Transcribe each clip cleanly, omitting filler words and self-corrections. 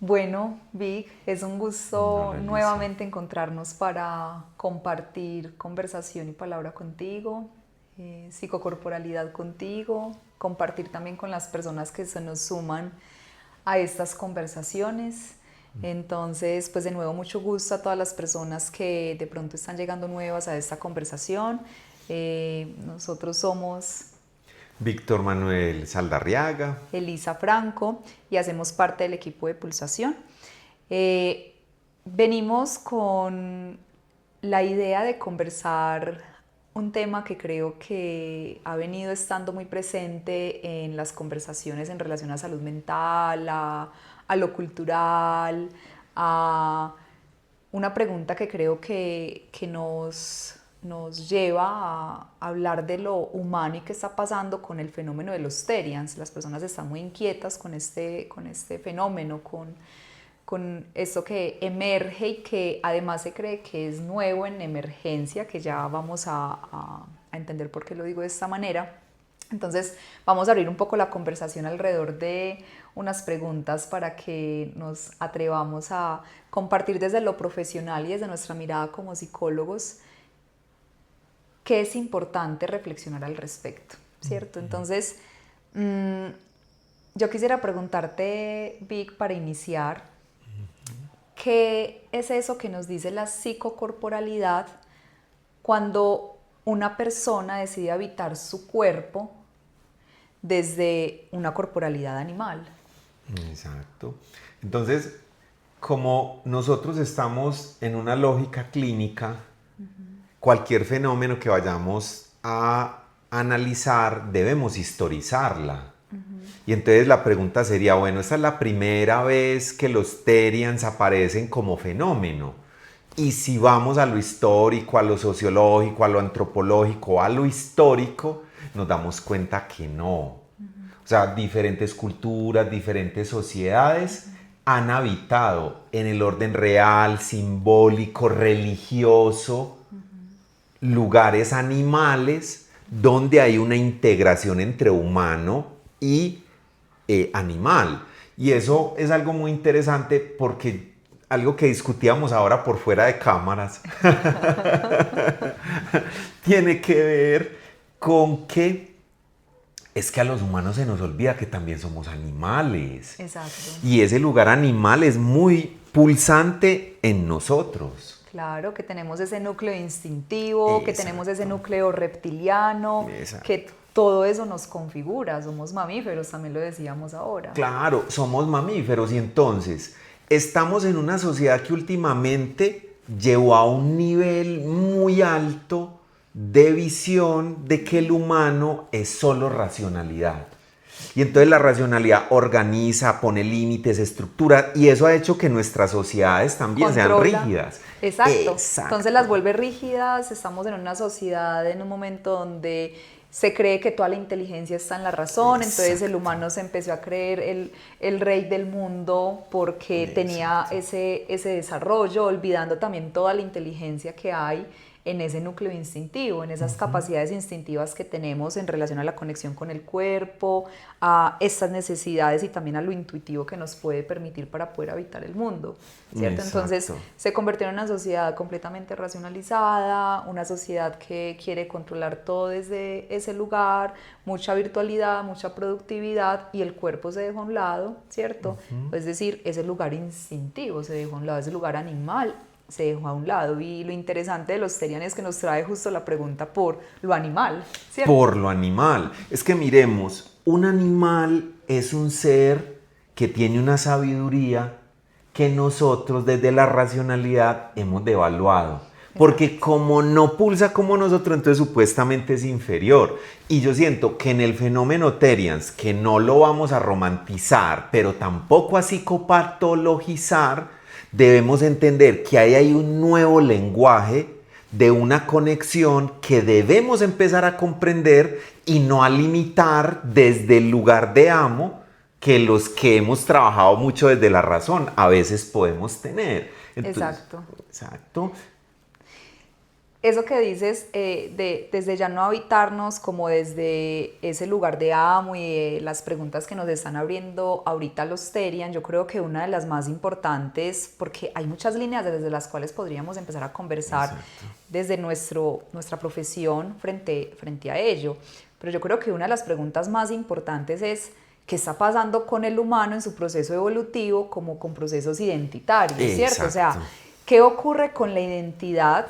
Bueno, Vic, es un No, gusto Lisa. nuevamente encontrarnos para compartir conversación y palabra contigo, psicocorporalidad contigo, compartir también con las personas que se nos suman a estas conversaciones. Entonces, pues de nuevo mucho gusto a todas las personas que de pronto están llegando nuevas a esta conversación. Nosotros somos Víctor Manuel Saldarriaga. Elisa Franco y hacemos parte del equipo de Pulsación. Eh, Venimos con la idea de conversar un tema que creo que ha venido estando muy presente en las conversaciones en relación a salud mental, a lo cultural, a una pregunta que creo que nos lleva a hablar de lo humano y qué está pasando con el fenómeno de los Terians. Las personas están muy inquietas con este fenómeno, con esto que emerge y que además se cree que es nuevo en emergencia, que ya vamos a entender por qué lo digo de esta manera. Entonces vamos a abrir un poco la conversación alrededor de unas preguntas para que nos atrevamos a compartir desde lo profesional y desde nuestra mirada como psicólogos qué es importante reflexionar al respecto, ¿cierto? Entonces, mmm, yo quisiera preguntarte, Vic, para iniciar, ¿qué es eso que nos dice la psicocorporalidad cuando una persona decide habitar su cuerpo desde una corporalidad animal? Exacto. Entonces, como nosotros estamos en una lógica clínica, cualquier fenómeno que vayamos a analizar debemos historizarla. Y entonces la pregunta sería, bueno, esta es la primera vez que los Terians aparecen como fenómeno. Y si vamos a lo histórico, a lo sociológico, a lo antropológico, a lo histórico, nos damos cuenta que no. O sea, diferentes culturas, diferentes sociedades han habitado en el orden real, simbólico, religioso, lugares animales donde hay una integración entre humano y animal. Y eso es algo muy interesante porque algo que discutíamos ahora por fuera de cámaras tiene que ver con que es que a los humanos se nos olvida que también somos animales. Exacto. Y ese lugar animal es muy pulsante en nosotros. Claro, que tenemos ese núcleo instintivo, que tenemos ese Exacto. núcleo reptiliano, que Exacto. todo eso nos configura. Somos mamíferos, también lo decíamos ahora. Claro, somos mamíferos y entonces estamos en una sociedad que últimamente llevó a un nivel muy alto de visión de que el humano es solo racionalidad. Y entonces la racionalidad organiza, pone límites, estructura, y eso ha hecho que nuestras sociedades también sean Controla. rígidas. Exacto. Entonces las Exacto. vuelve rígidas, estamos en una sociedad en un momento donde se cree que toda la inteligencia está en la razón, entonces el Exacto. humano se empezó a creer el rey del mundo porque tenía Exacto. ese desarrollo, olvidando también toda la inteligencia que hay en ese núcleo instintivo, en esas capacidades instintivas que tenemos en relación a la conexión con el cuerpo, a estas necesidades y también a lo intuitivo que nos puede permitir para poder habitar el mundo, ¿cierto? Entonces Exacto. se convirtió en una sociedad completamente racionalizada, una sociedad que quiere controlar todo desde ese lugar, mucha virtualidad, mucha productividad y el cuerpo se dejó a un lado, ¿cierto? Es decir, ese lugar instintivo se dejó a un lado, ese lugar animal se dejó a un lado. Y lo interesante de los Terian es que nos trae justo la pregunta por lo animal, ¿cierto? Por lo animal. Es que miremos, un animal es un ser que tiene una sabiduría que nosotros desde la racionalidad hemos devaluado. Porque Exacto. como no pulsa como nosotros, entonces supuestamente es inferior. Y yo siento que en el fenómeno Terians, que no lo vamos a romantizar, pero tampoco a psicopatologizar, debemos entender que ahí hay un nuevo lenguaje de una conexión que debemos empezar a comprender y no a limitar desde el lugar de amo que los que hemos trabajado mucho desde la razón a veces podemos tener. Entonces, Exacto. exacto. eso que dices, desde ya no habitarnos como desde ese lugar de amo y de las preguntas que nos están abriendo ahorita los Terian, yo creo que una de las más importantes, porque hay muchas líneas desde las cuales podríamos empezar a conversar. Exacto. Desde nuestra profesión frente a ello, pero yo creo que una de las preguntas más importantes es qué está pasando con el humano en su proceso evolutivo como con procesos identitarios, ¿cierto? Exacto. O sea, ¿qué ocurre con la identidad?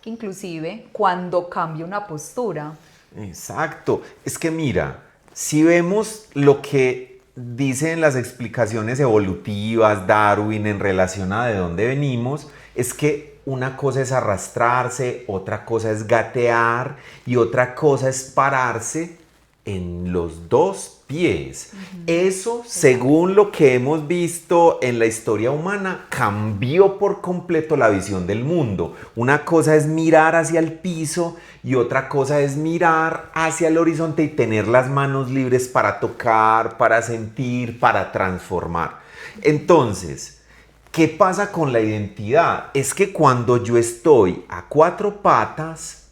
Inclusive cuando cambia una postura. Exacto. Es que mira, si vemos lo que dicen las explicaciones evolutivas, Darwin, en relación a de dónde venimos, es que una cosa es arrastrarse, otra cosa es gatear y otra cosa es pararse en los dos pies. Eso, según lo que hemos visto en la historia humana, cambió por completo la visión del mundo. Una cosa es mirar hacia el piso y otra cosa es mirar hacia el horizonte y tener las manos libres para tocar, para sentir, para transformar. Entonces, ¿qué pasa con la identidad? Es que cuando yo estoy a cuatro patas,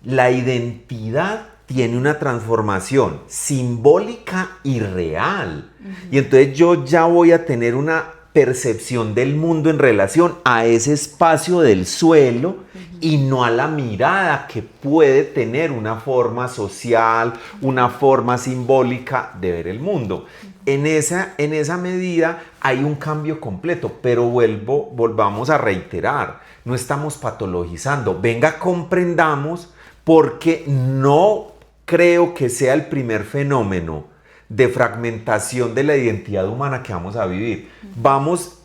la identidad tiene una transformación simbólica y real. Y entonces yo ya voy a tener una percepción del mundo en relación a ese espacio del suelo y no a la mirada que puede tener una forma social, una forma simbólica de ver el mundo. En esa medida hay un cambio completo, pero volvamos a reiterar, no estamos patologizando. Venga, comprendamos, porque no creo que sea el primer fenómeno de fragmentación de la identidad humana que vamos a vivir.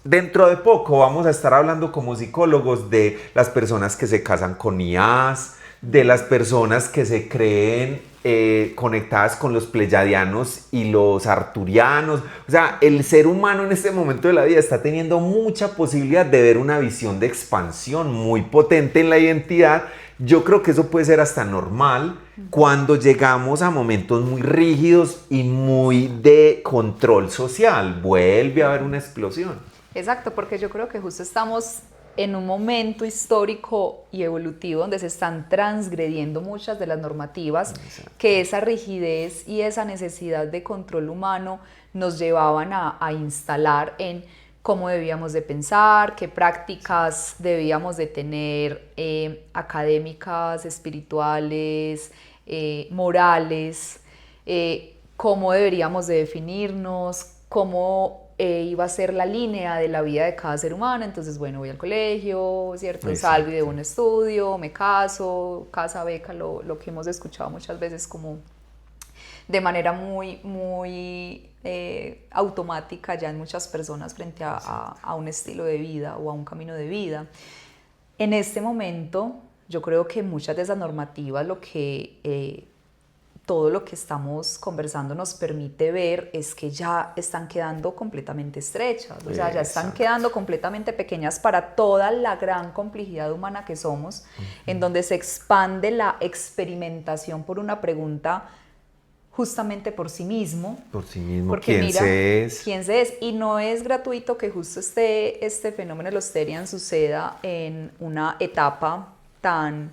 Dentro de poco vamos a estar hablando como psicólogos de las personas que se casan con IAs, de las personas que se creen conectadas con los pleyadianos y los arturianos. O sea, el ser humano en este momento de la vida está teniendo mucha posibilidad de ver una visión de expansión muy potente en la identidad. Yo creo que eso puede ser hasta normal cuando llegamos a momentos muy rígidos y muy de control social. Vuelve a haber una explosión. Exacto, porque yo creo que justo estamos en un momento histórico y evolutivo donde se están transgrediendo muchas de las normativas. Exacto. Que esa rigidez y esa necesidad de control humano nos llevaban a instalar en cómo debíamos de pensar, qué prácticas debíamos de tener académicas, espirituales, morales, cómo deberíamos de definirnos, cómo iba a ser la línea de la vida de cada ser humano. Entonces, bueno, voy al colegio, ¿cierto? Exacto. Salgo y debo un estudio, me caso, casa, beca, lo que hemos escuchado muchas veces como de manera muy automática ya en muchas personas frente a un estilo de vida o a un camino de vida. En este momento, yo creo que muchas de esas normativas, todo lo que estamos conversando nos permite ver es que ya están quedando completamente estrechas, o sea, ya están quedando completamente pequeñas para toda la gran complejidad humana que somos, en donde se expande la experimentación por una pregunta justamente por sí mismo. Por sí mismo, porque ¿quién mira, se es? ¿Quién se es? Y no es gratuito que justo este fenómeno de los Terian suceda en una etapa tan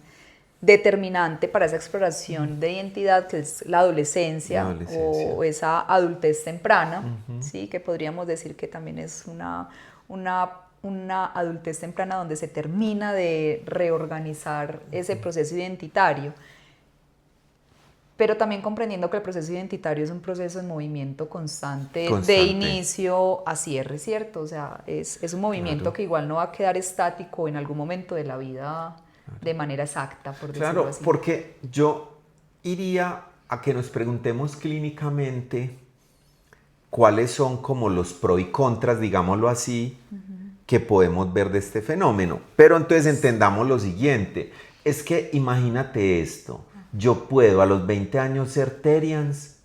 determinante para esa exploración de identidad que es la adolescencia, o esa adultez temprana, ¿sí? Que podríamos decir que también es una adultez temprana donde se termina de reorganizar ese proceso identitario. Pero también comprendiendo que el proceso identitario es un proceso en movimiento constante. De inicio a cierre, ¿cierto? O sea, es un movimiento que igual no va a quedar estático en algún momento de la vida de manera exacta, por decirlo así. Claro, porque yo iría a que nos preguntemos clínicamente cuáles son como los pros y contras, digámoslo así, que podemos ver de este fenómeno. Pero entonces entendamos lo siguiente, es que imagínate esto. Yo puedo a los 20 años ser Terians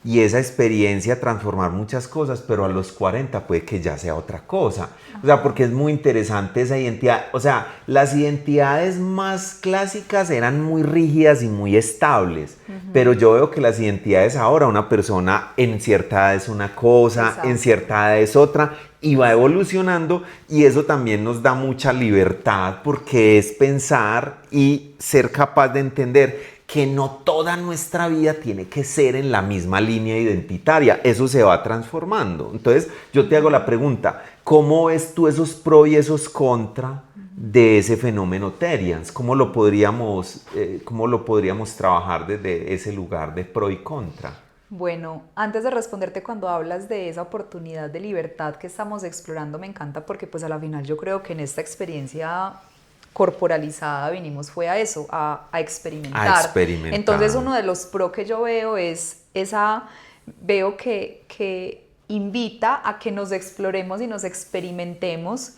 y esa experiencia transformar muchas cosas, pero a los 40 puede que ya sea otra cosa. O sea, porque es muy interesante esa identidad. O sea, las identidades más clásicas eran muy rígidas y muy estables, pero yo veo que las identidades ahora, una persona en cierta edad es una cosa, Exacto. en cierta edad es otra, y va evolucionando, y eso también nos da mucha libertad porque es pensar y ser capaz de entender que no toda nuestra vida tiene que ser en la misma línea identitaria, eso se va transformando. Entonces yo te hago la pregunta, ¿cómo ves tú esos pros y esos contra de ese fenómeno Terians? ¿Cómo lo podríamos trabajar desde ese lugar de pro y contra? Bueno, antes de responderte, cuando hablas de esa oportunidad de libertad que estamos explorando, me encanta porque pues a la final yo creo que en esta experiencia corporalizada vinimos fue a eso, a experimentar. A experimentar. Entonces uno de los pro que yo veo es veo que invita a que nos exploremos y nos experimentemos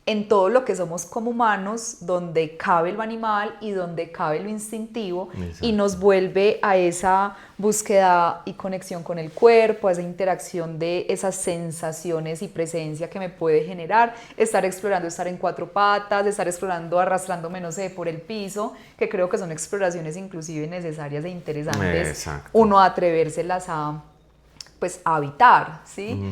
en todo lo que somos como humanos, donde cabe lo animal y donde cabe lo instintivo. Exacto. Y nos vuelve a esa búsqueda y conexión con el cuerpo, a esa interacción de esas sensaciones y presencia que me puede generar, estar explorando, estar en cuatro patas, estar explorando, arrastrándome, no sé, por el piso, que creo que son exploraciones inclusive necesarias e interesantes. Exacto. Uno atrevérselas pues, a habitar, ¿sí?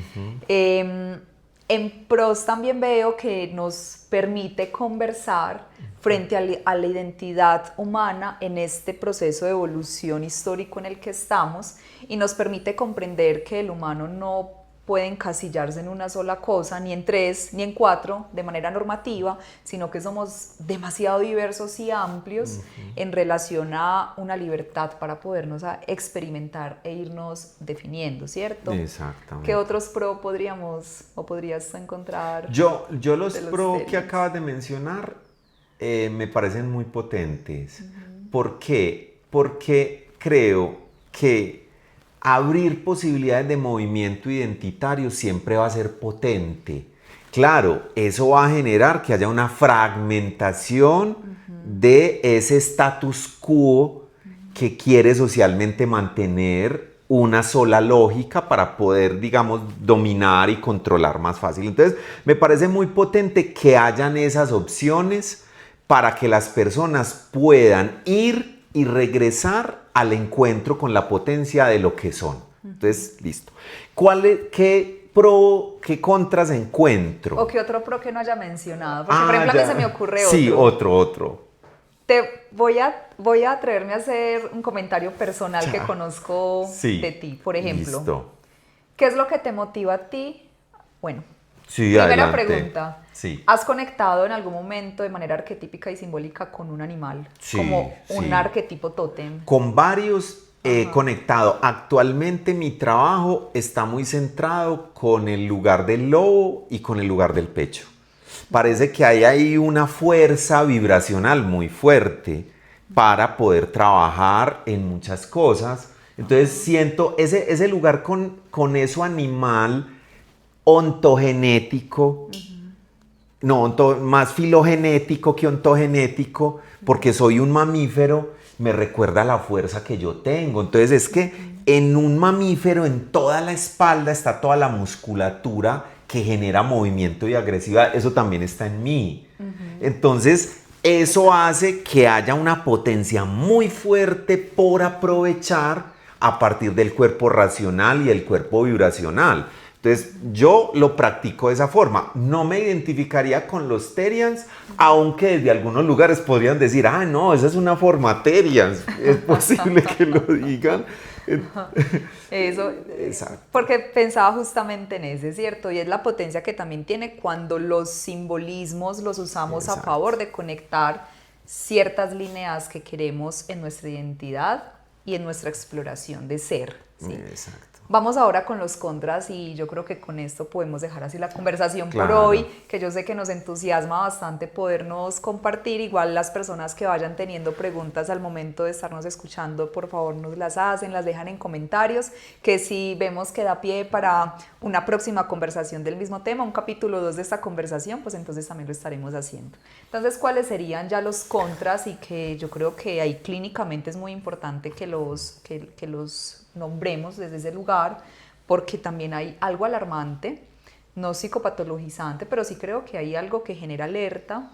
En pros también veo que nos permite conversar frente a la identidad humana en este proceso de evolución histórico en el que estamos, y nos permite comprender que el humano no puede encasillarse en una sola cosa, ni en 3, ni en 4, de manera normativa, sino que somos demasiado diversos y amplios en relación a una libertad para podernos experimentar e irnos definiendo, ¿cierto? Exactamente. ¿Qué otros pro podrías encontrar? Yo los pro que acabas de mencionar me parecen muy potentes. ¿Por qué? Porque creo que abrir posibilidades de movimiento identitario siempre va a ser potente. Claro, eso va a generar que haya una fragmentación de ese status quo que quiere socialmente mantener una sola lógica para poder, digamos, dominar y controlar más fácil. Entonces, me parece muy potente que hayan esas opciones para que las personas puedan ir y regresar al encuentro con la potencia de lo que son. Entonces, listo. ¿Qué pro, qué contras encuentro? ¿O qué otro pro que no haya mencionado? Porque, por ejemplo, a mí se me ocurre otro. Sí, otro. Voy a atreverme a hacer un comentario personal que conozco de ti. Por ejemplo, listo. ¿Qué es lo que te motiva a ti? Bueno, sí, primera adelante. Pregunta. Sí. ¿Has conectado en algún momento de manera arquetípica y simbólica con un animal? Sí, como un arquetipo tótem. Con varios he conectado. Actualmente mi trabajo está muy centrado con el lugar del lobo y con el lugar del pecho. Parece que hay ahí una fuerza vibracional muy fuerte para poder trabajar en muchas cosas. Entonces siento ese lugar con eso animal ontogenético, más filogenético que ontogenético, porque soy un mamífero, me recuerda la fuerza que yo tengo. Entonces es que en un mamífero, en toda la espalda está toda la musculatura que genera movimiento y agresividad. Eso también está en mí. Entonces eso hace que haya una potencia muy fuerte por aprovechar a partir del cuerpo racional y el cuerpo vibracional. Entonces yo lo practico de esa forma. No me identificaría con los Terians, aunque desde algunos lugares podrían decir, no, esa es una forma Terians. Es posible que lo digan. Eso, exacto. Porque pensaba justamente en ese, ¿cierto? Y es la potencia que también tiene cuando los simbolismos los usamos a favor de conectar ciertas líneas que queremos en nuestra identidad y en nuestra exploración de ser, ¿sí? Exacto. Vamos ahora con los contras y yo creo que con esto podemos dejar así la conversación por Claro. hoy, que yo sé que nos entusiasma bastante podernos compartir. Igual las personas que vayan teniendo preguntas al momento de estarnos escuchando, por favor nos las hacen, las dejan en comentarios, que si vemos que da pie para una próxima conversación del mismo tema, un capítulo 2 de esta conversación, pues entonces también lo estaremos haciendo. Entonces, ¿cuáles serían ya los contras? Y que yo creo que ahí clínicamente es muy importante que los nombremos desde ese lugar, porque también hay algo alarmante, no psicopatologizante, pero sí creo que hay algo que genera alerta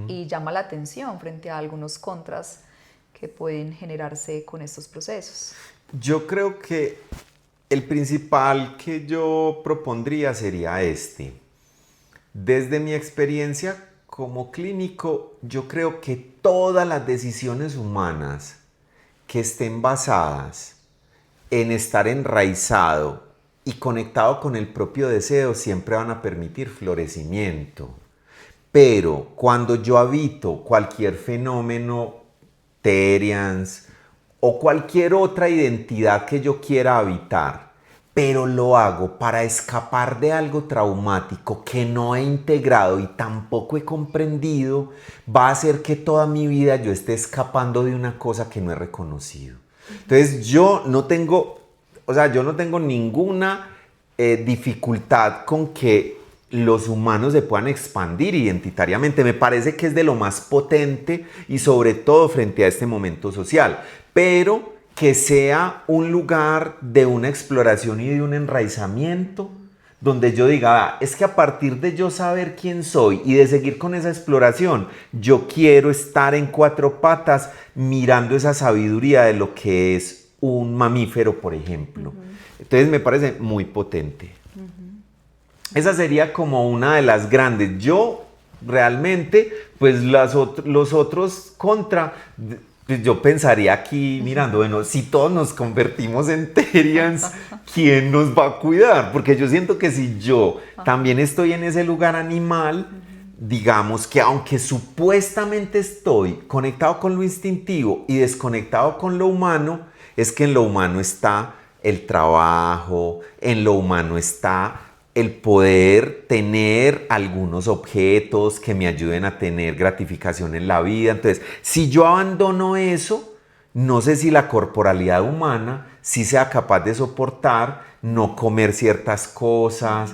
y llama la atención frente a algunos contras que pueden generarse con estos procesos. Yo creo que el principal que yo propondría sería este. Desde mi experiencia como clínico, yo creo que todas las decisiones humanas que estén basadas en estar enraizado y conectado con el propio deseo siempre van a permitir florecimiento. Pero cuando yo habito cualquier fenómeno, Terians, o cualquier otra identidad que yo quiera habitar, pero lo hago para escapar de algo traumático que no he integrado y tampoco he comprendido, va a hacer que toda mi vida yo esté escapando de una cosa que no he reconocido. Entonces yo no tengo ninguna dificultad con que los humanos se puedan expandir identitariamente. Me parece que es de lo más potente y sobre todo frente a este momento social. Pero que sea un lugar de una exploración y de un enraizamiento donde yo diga, es que a partir de yo saber quién soy y de seguir con esa exploración, yo quiero estar en cuatro patas mirando esa sabiduría de lo que es un mamífero, por ejemplo. Entonces me parece muy potente. Esa sería como una de las grandes. Yo realmente, pues los otros contra, pues yo pensaría aquí mirando, bueno, si todos nos convertimos en Terians, ¿quién nos va a cuidar? Porque yo siento que si yo también estoy en ese lugar animal, digamos que aunque supuestamente estoy conectado con lo instintivo y desconectado con lo humano, es que en lo humano está el trabajo, en lo humano está el poder tener algunos objetos que me ayuden a tener gratificación en la vida. Entonces, si yo abandono eso, no sé si la corporalidad humana sí sea capaz de soportar no comer ciertas cosas,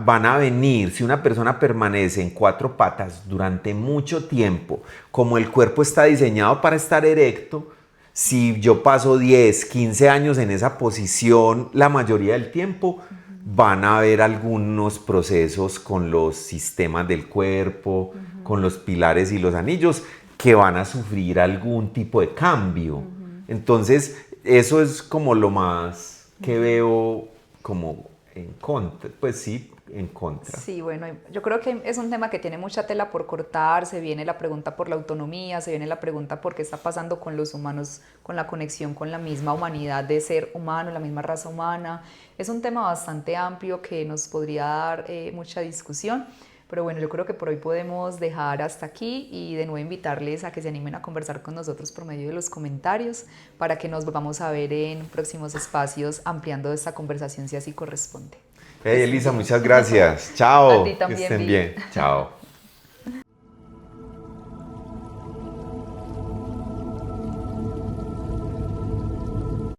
van a venir, si una persona permanece en cuatro patas durante mucho tiempo, como el cuerpo está diseñado para estar erecto, si yo paso 10, 15 años en esa posición la mayoría del tiempo, van a haber algunos procesos con los sistemas del cuerpo, con los pilares y los anillos, que van a sufrir algún tipo de cambio. Entonces, eso es como lo más que veo como en contra, pues sí, en contra. Sí, bueno, yo creo que es un tema que tiene mucha tela por cortar. Se viene la pregunta por la autonomía, se viene la pregunta por qué está pasando con los humanos, con la conexión con la misma humanidad de ser humano, la misma raza humana. Es un tema bastante amplio que nos podría dar mucha discusión, pero bueno, yo creo que por hoy podemos dejar hasta aquí y de nuevo invitarles a que se animen a conversar con nosotros por medio de los comentarios para que nos volvamos a ver en próximos espacios ampliando esta conversación si así corresponde. Hey, Elisa, muchas gracias. Chao. A ti también, que estén Vi. bien. Chao.